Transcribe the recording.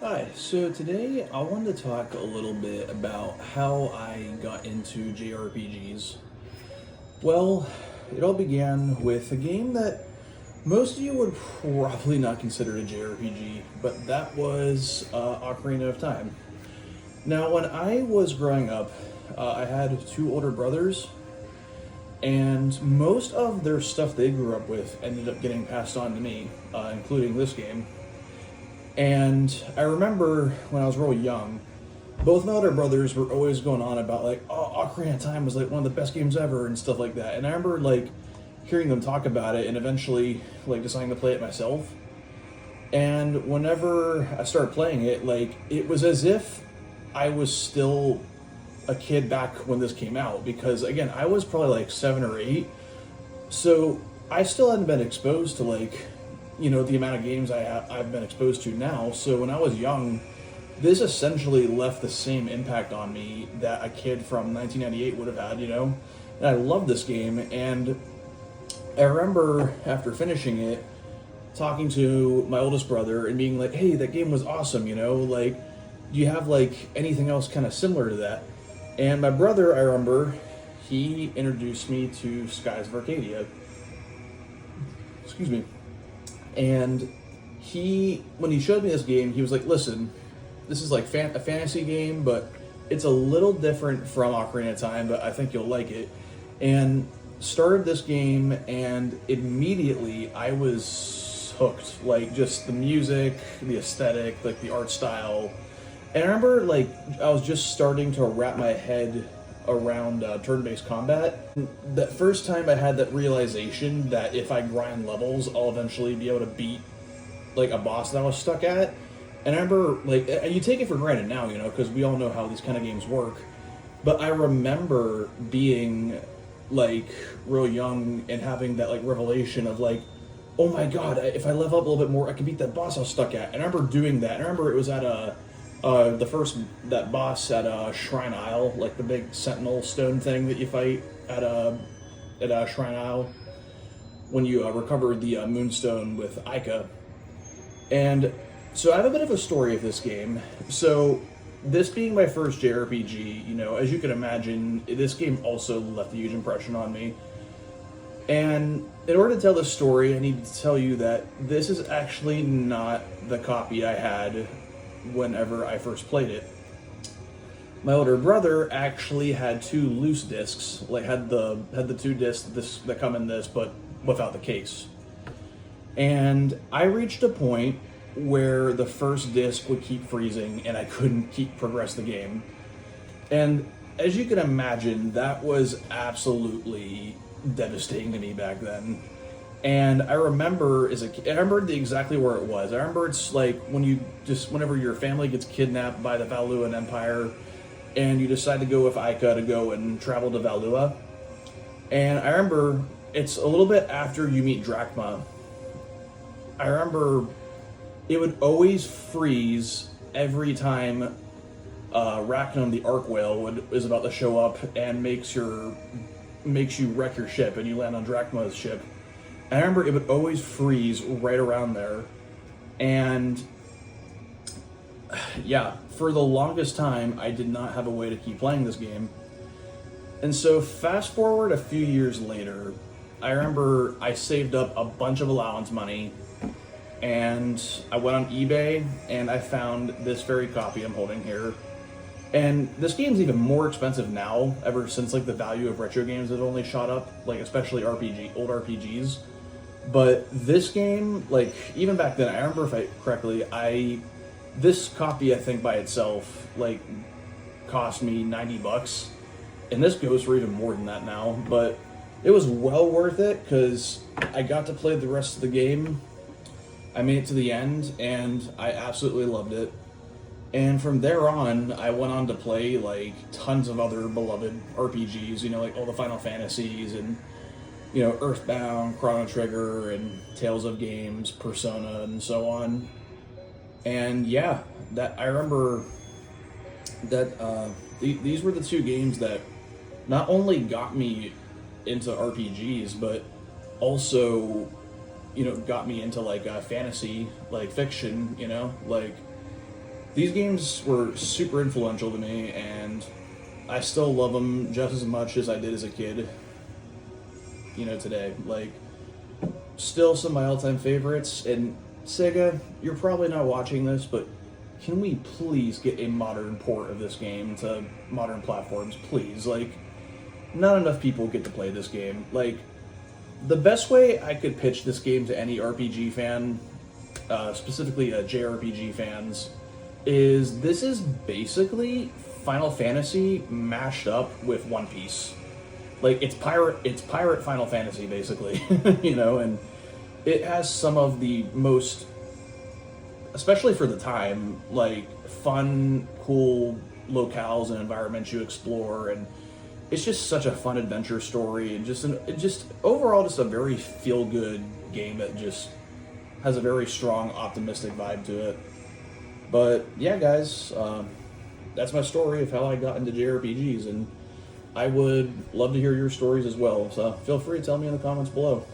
Hi, so today I wanted to talk a little bit about how I got into JRPGs. Well, it all began with a game that most of you would probably not consider a JRPG, but that was Ocarina of Time. Now, when I was growing up, I had two older brothers, and most of their stuff they grew up with ended up getting passed on to me, including this game. And I remember when I was real young, both my older brothers were always going on about like, oh, Ocarina of Time was like one of the best games ever and stuff like that. And I remember like hearing them talk about it and eventually like deciding to play it myself. And whenever I started playing it, like it was as if I was still a kid back when this came out because again, I was probably like 7 or 8, so I still hadn't been exposed to like, the amount of games I've been exposed to now. So when I was young, this essentially left the same impact on me that a kid from 1998 would have had. And I love this game, and I remember after finishing it, talking to my oldest brother and being like, "Hey, that game was awesome. Like, do you have like anything else kind of similar to that?" And my brother, I remember, he introduced me to Skies of Arcadia. Excuse me. And when he showed me this game, he was like, "Listen, this is like a fantasy game, but it's a little different from Ocarina of Time, but I think you'll like it." And started this game, and immediately I was hooked. Like just the music, the aesthetic, like the art style. And I remember like I was just starting to wrap my head around turn-based combat. That first time I had that realization that if I grind levels, I'll eventually be able to beat like a boss that I was stuck at. And I remember, like, you take it for granted now, because we all know how these kind of games work. But I remember being, like, real young and having that, like, revelation of, like, oh my god, if I level up a little bit more, I can beat that boss I was stuck at. And I remember doing that. And I remember it was at that boss at Shrine Isle, like the big sentinel stone thing that you fight at Shrine Isle when you recover the Moonstone with Ica. And so I have a bit of a story of this game. So this being my first JRPG, as you can imagine, this game also left a huge impression on me. And in order to tell this story, I need to tell you that this is actually not the copy I had whenever I first played it. My older brother actually had two loose discs, like had the two discs that come in this, but without the case. And I reached a point where the first disc would keep freezing and I couldn't progress the game. And as you can imagine, that was absolutely devastating to me back then. And I remember I remember exactly where it was. I remember it's like whenever your family gets kidnapped by the Valuan Empire and you decide to go with Ica to go and travel to Valua. And I remember it's a little bit after you meet Drachma. I remember it would always freeze every time Rackham the Arc Whale is about to show up and makes you wreck your ship and you land on Drachma's ship. And I remember it would always freeze right around there. And yeah, for the longest time, I did not have a way to keep playing this game. And so fast forward a few years later, I remember I saved up a bunch of allowance money and I went on eBay and I found this very copy I'm holding here. And this game's even more expensive now, ever since like the value of retro games has only shot up, like especially old RPGs. But this game, like even back then, I remember if I correctly, this copy I think by itself like cost me $90, and this goes for even more than that now. But it was well worth it because I got to play the rest of the game. I made it to the end, and I absolutely loved it. And from there on, I went on to play like tons of other beloved RPGs, like all the Final Fantasies and Earthbound, Chrono Trigger, and Tales of Games, Persona, and so on. And yeah, that I remember that these were the two games that not only got me into RPGs, but also got me into like fantasy, like fiction, like These games were super influential to me, and I still love them just as much as I did as a kid. Today, like, still some of my all-time favorites. And Sega, you're probably not watching this, but can we please get a modern port of this game to modern platforms, please? Like, not enough people get to play this game. Like, the best way I could pitch this game to any RPG fan, specifically JRPG fans, is this is basically Final Fantasy mashed up with One Piece. Like, it's pirate Final Fantasy, basically. And it has some of the most, especially for the time, like, fun, cool locales and environments you explore, and it's just such a fun adventure story, and just overall just a very feel-good game that just has a very strong, optimistic vibe to it. But yeah, guys, that's my story of how I got into JRPGs, and I would love to hear your stories as well. So feel free to tell me in the comments below.